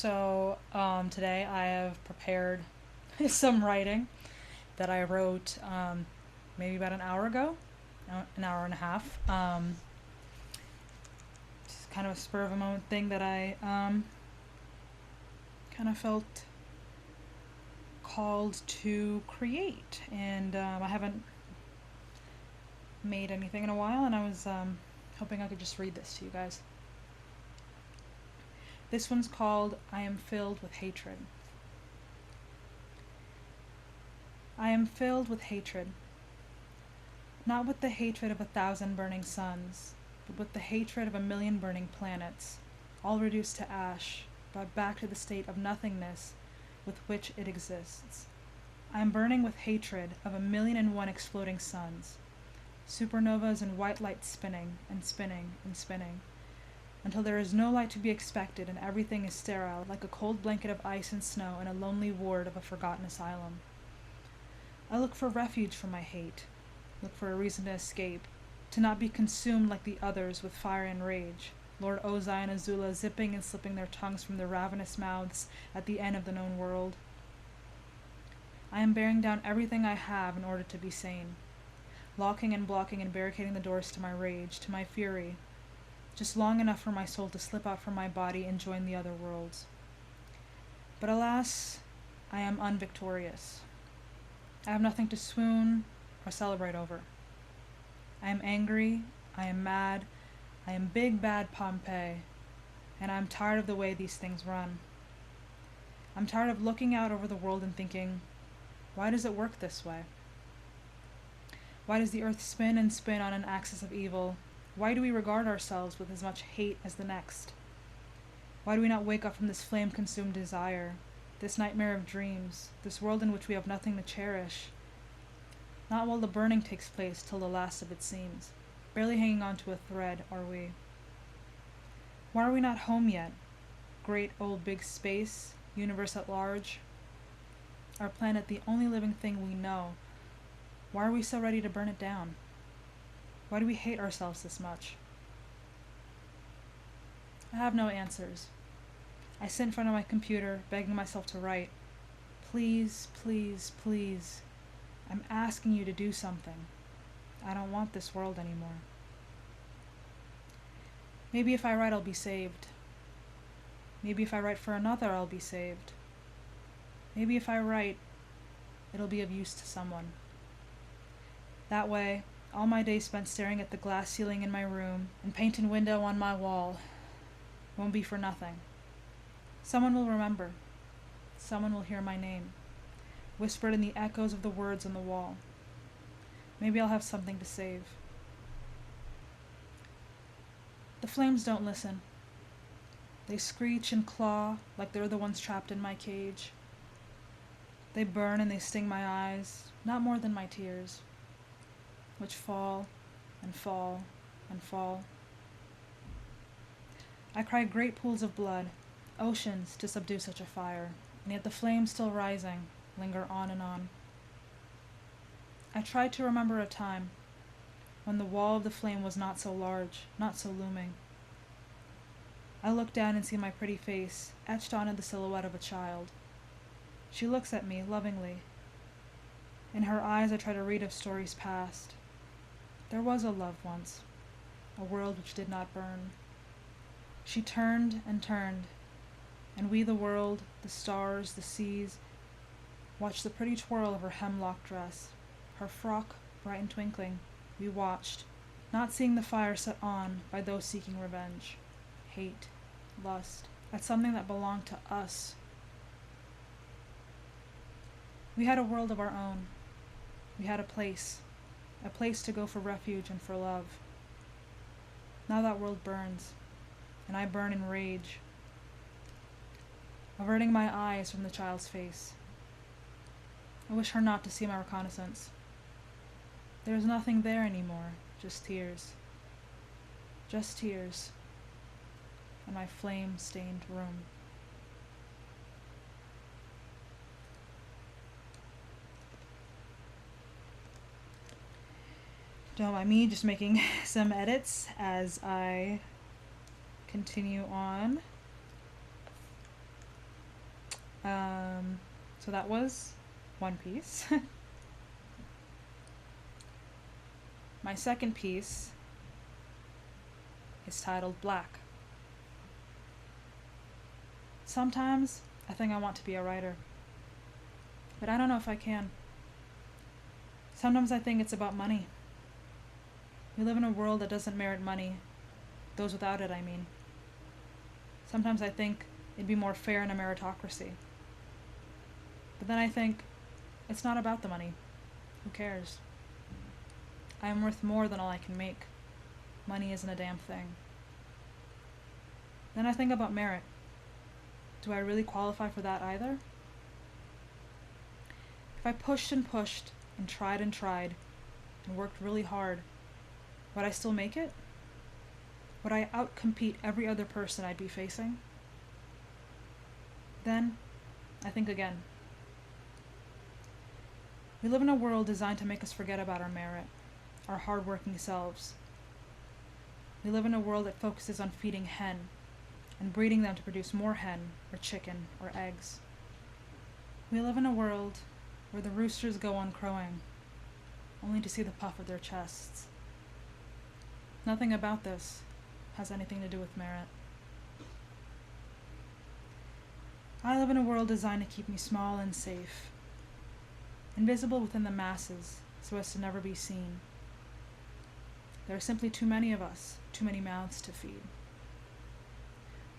Today I have prepared some writing that I wrote maybe about an hour ago, an hour and a half. Just kind of a spur of a moment thing that I kind of felt called to create, and I haven't made anything in a while, and I was hoping I could just read this to you guys. This one's called I Am Filled with Hatred. I am filled with hatred, not with the hatred of 1,000 burning suns, but with the hatred of 1,000,000 burning planets, all reduced to ash, brought back to the state of nothingness with which it exists. I am burning with hatred of 1,000,001 exploding suns, supernovas and white light spinning and spinning and spinning, until there is no light to be expected and everything is sterile, like a cold blanket of ice and snow in a lonely ward of a forgotten asylum. I look for refuge from my hate, look for a reason to escape, to not be consumed like the others with fire and rage, Lord Ozai and Azula zipping and slipping their tongues from their ravenous mouths at the end of the known world. I am bearing down everything I have in order to be sane, locking and blocking and barricading the doors to my rage, to my fury, just long enough for my soul to slip out from my body and join the other worlds. But alas, I am unvictorious. I have nothing to swoon or celebrate over. I am angry, I am mad, I am big bad Pompeii, and I am tired of the way these things run. I'm tired of looking out over the world and thinking, why does it work this way? Why does the earth spin and spin on an axis of evil? Why do we regard ourselves with as much hate as the next? Why do we not wake up from this flame-consumed desire, this nightmare of dreams, this world in which we have nothing to cherish? Not while the burning takes place till the last of it seems. Barely hanging on to a thread are we. Why are we not home yet? Great old big space, universe at large. Our planet the only living thing we know. Why are we so ready to burn it down? Why do we hate ourselves this much? I have no answers. I sit in front of my computer, begging myself to write. Please, please, please. I'm asking you to do something. I don't want this world anymore. Maybe if I write, I'll be saved. Maybe if I write for another, I'll be saved. Maybe if I write, it'll be of use to someone. That way, all my days spent staring at the glass ceiling in my room and painted window on my wall won't be for nothing. Someone will remember. Someone will hear my name, whispered in the echoes of the words on the wall. Maybe I'll have something to save. The flames don't listen. They screech and claw like they're the ones trapped in my cage. They burn and they sting my eyes, not more than my tears, which fall and fall and fall. I cry great pools of blood, oceans to subdue such a fire, and yet the flames still rising linger on and on. I tried to remember a time when the wall of the flame was not so large, not so looming. I look down and see my pretty face etched onto the silhouette of a child. She looks at me lovingly. In her eyes I try to read of stories past. There was a love once, a world which did not burn. She turned, and we the world, the stars, the seas, watched the pretty twirl of her hemlock dress, her frock bright and twinkling. We watched, not seeing the fire set on by those seeking revenge, hate, lust, at something that belonged to us. We had a world of our own. We had a place to go for refuge and for love. Now that world burns, and I burn in rage, averting my eyes from the child's face. I wish her not to see my reconnaissance. There is nothing there anymore, just tears. Just tears in my flame-stained room. Don't mind me just making some edits as I continue on. So that was one piece. My second piece is titled Black. Sometimes I think I want to be a writer, but I don't know if I can. Sometimes I think it's about money. We live in a world that doesn't merit money, those without it, I mean. Sometimes I think it'd be more fair in a meritocracy. But then I think, it's not about the money. Who cares? I am worth more than all I can make. Money isn't a damn thing. Then I think about merit. Do I really qualify for that either? If I pushed and tried and worked really hard, would I still make it? Would I outcompete every other person I'd be facing? Then, I think again. We live in a world designed to make us forget about our merit, our hard-working selves. We live in a world that focuses on feeding hen and breeding them to produce more hen or chicken or eggs. We live in a world where the roosters go on crowing, only to see the puff of their chests. Nothing about this has anything to do with merit. I live in a world designed to keep me small and safe, invisible within the masses so as to never be seen. There are simply too many of us, too many mouths to feed.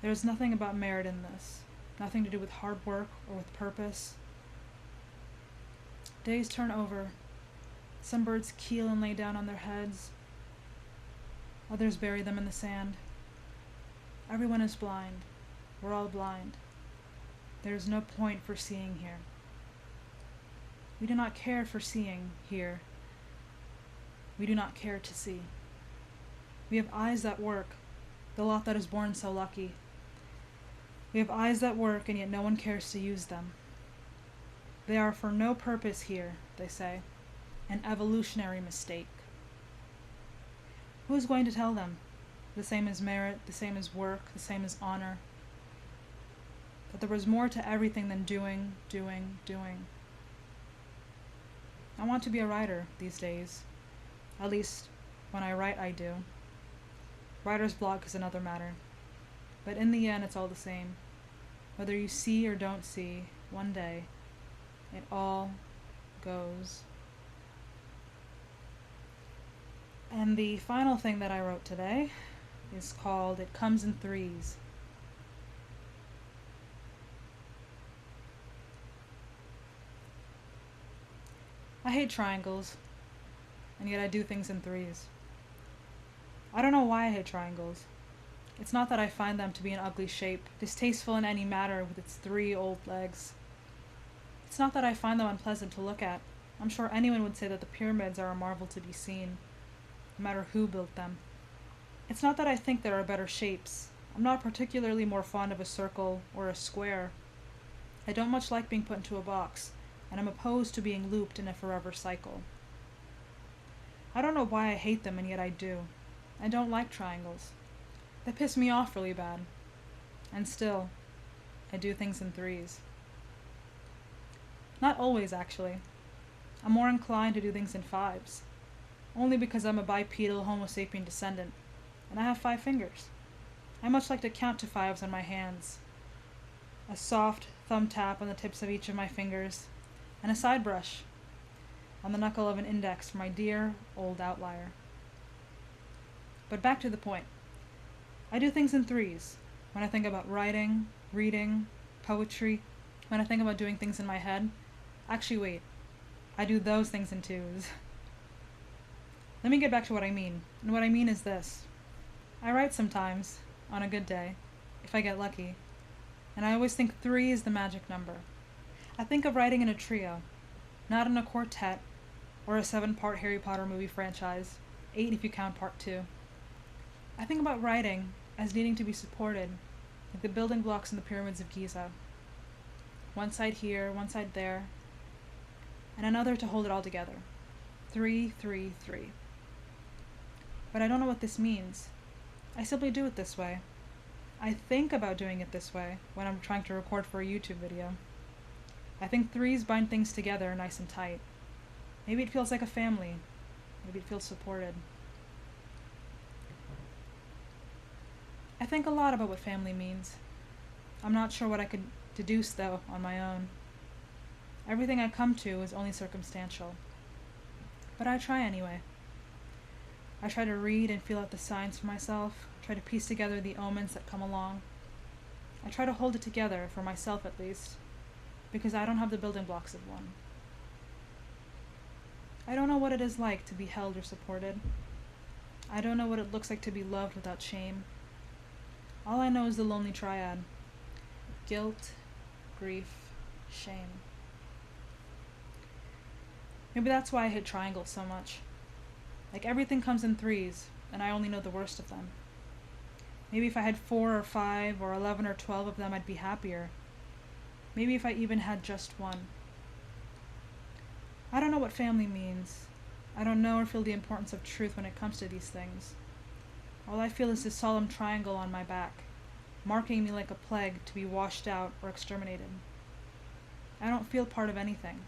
There is nothing about merit in this, nothing to do with hard work or with purpose. Days turn over. Some birds keel and lay down on their heads. Others bury them in the sand. Everyone is blind. We're all blind. There is no point for seeing here. We do not care for seeing here. We do not care to see. We have eyes that work, the lot that is born so lucky. We have eyes that work, and yet no one cares to use them. They are for no purpose here, they say. An evolutionary mistake. Who is going to tell them? The same as merit, the same as work, the same as honor. That there was more to everything than doing. I want to be a writer these days. At least, when I write, I do. Writer's block is another matter. But in the end, it's all the same. Whether you see or don't see, one day, it all goes. And the final thing that I wrote today is called It Comes in Threes. I hate triangles, and yet I do things in threes. I don't know why I hate triangles. It's not that I find them to be an ugly shape, distasteful in any matter with its 3 old legs. It's not that I find them unpleasant to look at. I'm sure anyone would say that the pyramids are a marvel to be seen, no matter who built them. It's not that I think there are better shapes. I'm not particularly more fond of a circle or a square. I don't much like being put into a box, and I'm opposed to being looped in a forever cycle. I don't know why I hate them, and yet I do. I don't like triangles. They piss me off really bad. And still, I do things in threes. Not always, actually. I'm more inclined to do things in fives, only because I'm a bipedal Homo sapien descendant, and I have 5 fingers. I much like to count to 5s on my hands. A soft thumb tap on the tips of each of my fingers, and a side brush on the knuckle of an index for my dear old outlier. But back to the point. I do things in threes when I think about writing, reading, poetry, when I think about doing things in my head. Actually, wait. I do those things in twos. Let me get back to what I mean. And what I mean is this. I write sometimes, on a good day, if I get lucky, and I always think 3 is the magic number. I think of writing in a trio, not in a quartet, or a 7-part Harry Potter movie franchise, 8 if you count part 2. I think about writing as needing to be supported, like the building blocks in the pyramids of Giza. One side here, one side there, and another to hold it all together. 3, 3, 3. But I don't know what this means. I simply do it this way. I think about doing it this way when I'm trying to record for a YouTube video. I think threes bind things together nice and tight. Maybe it feels like a family. Maybe it feels supported. I think a lot about what family means. I'm not sure what I could deduce, though, on my own. Everything I come to is only circumstantial. But I try anyway. I try to read and feel out the signs for myself, try to piece together the omens that come along. I try to hold it together, for myself at least, because I don't have the building blocks of one. I don't know what it is like to be held or supported. I don't know what it looks like to be loved without shame. All I know is the lonely triad: guilt, grief, shame. Maybe that's why I hate triangles so much. Like everything comes in threes, and I only know the worst of them. Maybe if I had 4 or 5 or 11 or 12 of them, I'd be happier. Maybe if I even had just one. I don't know what family means. I don't know or feel the importance of truth when it comes to these things. All I feel is this solemn triangle on my back, marking me like a plague to be washed out or exterminated. I don't feel part of anything,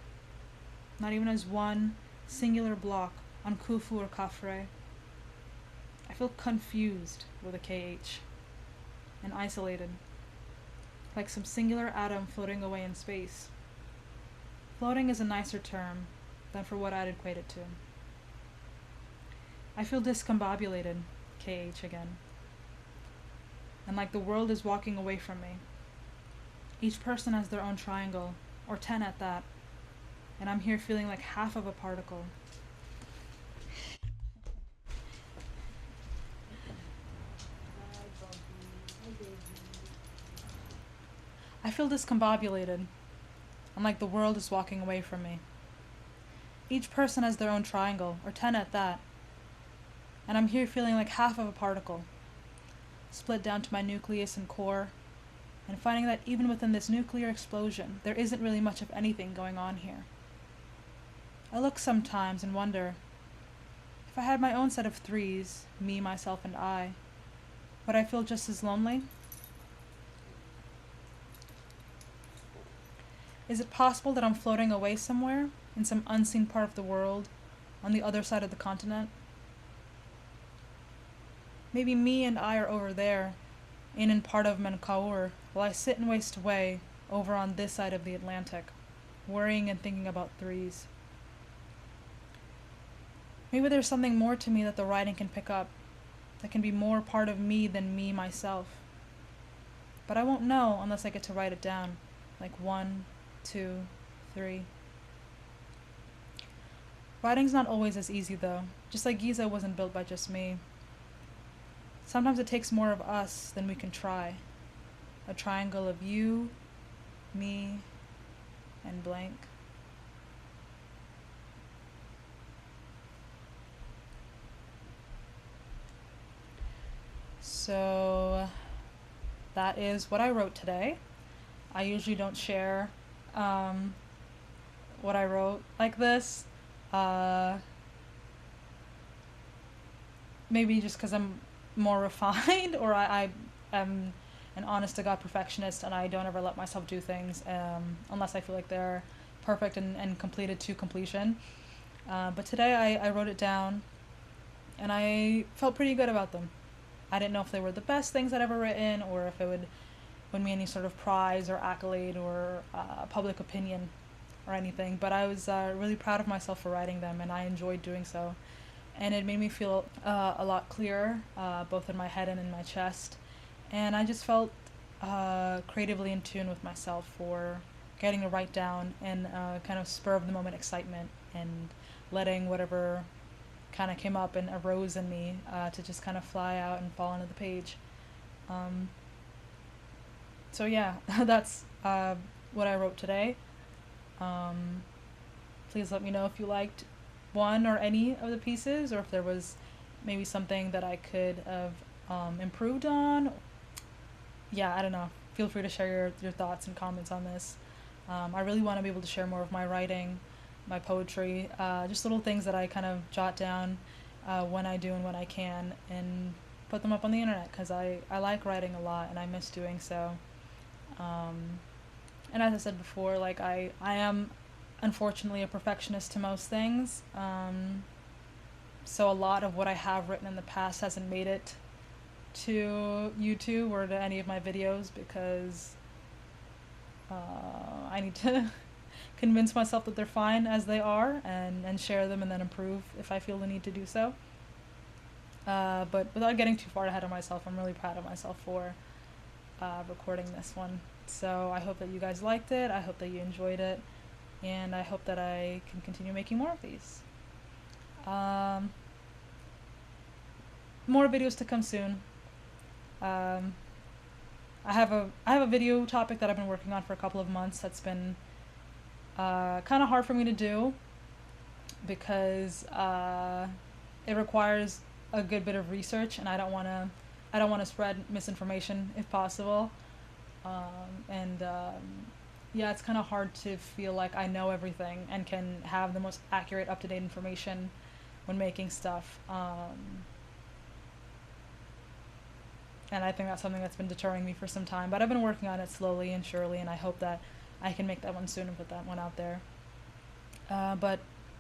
not even as one singular block on Khufu or Khafre. I feel confused with a KH and isolated, like some singular atom floating away in space. Floating is a nicer term than for what I'd equate it to. I feel discombobulated, KH again, and like the world is walking away from me. Each person has their own triangle, or 10 at that, and I'm here feeling like half of a particle. I feel discombobulated, and like the world is walking away from me. Each person has their own triangle, or 10 at that, and I'm here feeling like half of a particle, split down to my nucleus and core, and finding that even within this nuclear explosion, there isn't really much of anything going on here. I look sometimes and wonder, if I had my own set of threes, me, myself, and I, would I feel just as lonely? Is it possible that I'm floating away somewhere, in some unseen part of the world, on the other side of the continent? Maybe me and I are over there, in part of Menkaur, while I sit and waste away over on this side of the Atlantic, worrying and thinking about threes. Maybe there's something more to me that the writing can pick up, that can be more part of me than me myself. But I won't know unless I get to write it down, like 1, 2, 3. Writing's not always as easy though, just like Giza wasn't built by just me. Sometimes it takes more of us than we can try. A triangle of you, me, and blank. So that is what I wrote today. I usually don't share what I wrote like this. Maybe just because I'm more refined, or I am an honest to God perfectionist, and I don't ever let myself do things unless I feel like they're perfect and completed to completion. But today I wrote it down, and I felt pretty good about them. I didn't know if they were the best things I'd ever written, or if it would win me any sort of prize or accolade or public opinion or anything. But I was really proud of myself for writing them, and I enjoyed doing so. And it made me feel a lot clearer, both in my head and in my chest. And I just felt creatively in tune with myself for getting to write down and kind of spur of the moment excitement and letting whatever kind of came up and arose in me to just kind of fly out and fall onto the page. So yeah, that's what I wrote today. Please let me know if you liked one or any of the pieces, or if there was maybe something that I could have improved on. Yeah, I don't know. Feel free to share your thoughts and comments on this. I really want to be able to share more of my writing, my poetry, just little things that I kind of jot down when I do and when I can, and put them up on the internet, because I like writing a lot and I miss doing so. And as I said before, like I am unfortunately a perfectionist to most things. So a lot of what I have written in the past hasn't made it to YouTube or to any of my videos because I need to convince myself that they're fine as they are and share them and then improve if I feel the need to do so. But without getting too far ahead of myself, I'm really proud of myself for recording this one. So I hope that you guys liked it. I hope that you enjoyed it. And I hope that I can continue making more of these. More videos to come soon. I have a video topic that I've been working on for a couple of months that's been kind of hard for me to do because it requires a good bit of research, and I don't want to spread misinformation if possible. Yeah, it's kind of hard to feel like I know everything and can have the most accurate, up-to-date information when making stuff. And I think that's something that's been deterring me for some time. But I've been working on it slowly and surely, and I hope that I can make that one soon and put that one out there. But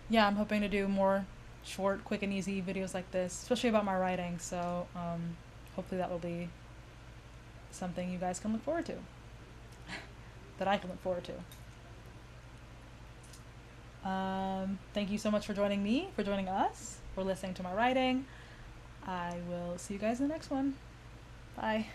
yeah, I'm hoping to do more short, quick, and easy videos like this, especially about my writing. So hopefully that will be something you guys can look forward to, that I can look forward to. Thank you so much for joining me, for joining us, for listening to my writing. I will see you guys in the next one. Bye.